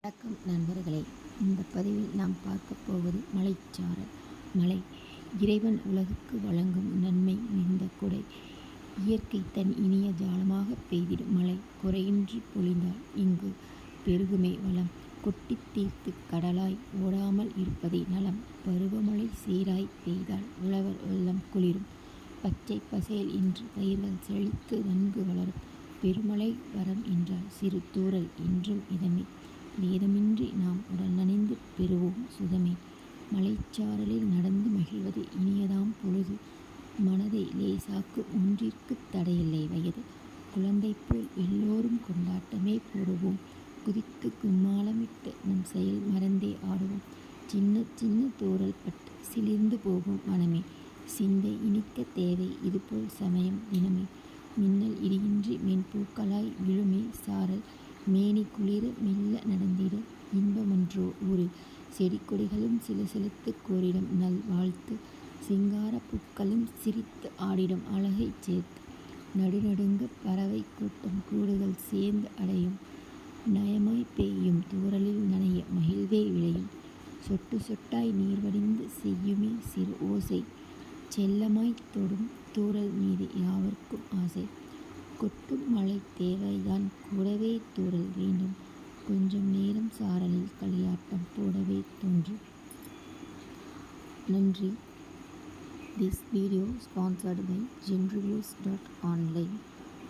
வணக்கம் நண்பர்களே, இந்த பதிவில் நாம் பார்க்க போவது மலைச்சாரல். மழை இறைவன் உலகுக்கு வழங்கும் நன்மை மிகுந்த கொடை. இயற்கை தன் இனிய ஜாலமாக பெய்திடும் மழை குறையின்றி பொழிந்தால் இங்கு பெருகுமே வளம். கொட்டித் தீர்த்து கடலாய் ஓடாமல் இருப்பதே நலம். பருவமழை சீராய் பெய்தால் உழவர் உள்ளம் குளிரும். பச்சை பசேல் என்று பயிர்கள் செழித்து நன்கு வளரும். பெருமழை வரம் என்றால் சிறு தூறல் என்றும் இதமே. வேதமின்றி நாம் உடல் நனைந்து பெறுவோம் சுகமே. மலைச்சாரலில் நடந்து மகிழ்வது இனியதாம் பொழுது. மனதை லேசாக்கும் ஒன்றிற்கு தடையில்லை வயது. குழந்தை போல் எல்லோரும் கொண்டாட்டமே போடுவோம். குதித்து கும்மாளமிட்டு நம் செயல் மறந்தே ஆடுவோம். சின்ன சின்ன தூறல் பட்டு சிலிர்ந்து போகும் மனமே. சிந்தை இனிக்க தேவை இதுபோல் சமயம் தினமே. மின்னல் இடியின்றி மென்பூக்களாய் விழுமே சாரல். மேனி குளிர மெல்ல நடந்திட இன்பமன்றோ ஊரில். செடி கொடிகளும் சிலசிலத்து கூறிடும் நல் வாழ்த்து. சிங்கார பூக்களும் சிரித்து ஆடிடும் அழகை சேர்த்து. நடுநடுங்க பறவை கூட்டம் கூடுகள் சேர்ந்து அடையும். நயமாய் பெய்யும் தூறலில் நனைய மகிழ்வே விளையும். சொட்டு சொட்டாய் நீர் வடிந்து செய்யுமே சிறு ஓசை. செல்லமாய் தொடும் தூறல் மீது யாவர்க்கும் ஆசை. கொட்டும் மழை தேவைதான் கூடவே தூறல் வேண்டும். கொஞ்சம் நேரம் சாரலில் களியாட்டம் போடவே தோன்றும். நன்றி. This video sponsored by genreviews.online.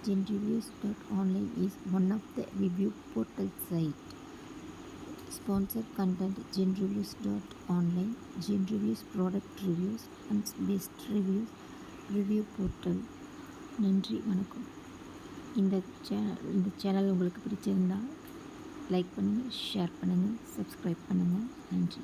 Genreviews.online is one of the review portal site. Sponsored content genreviews.online, Genreviews product reviews and best reviews review portal. நன்றி, வணக்கம். இந்த சேனல் உங்களுக்கு பிடிச்சிருந்தால் லைக் பண்ணுங்கள், ஷேர் பண்ணுங்கள், சப்ஸ்கிரைப் பண்ணுங்கள். நன்றி.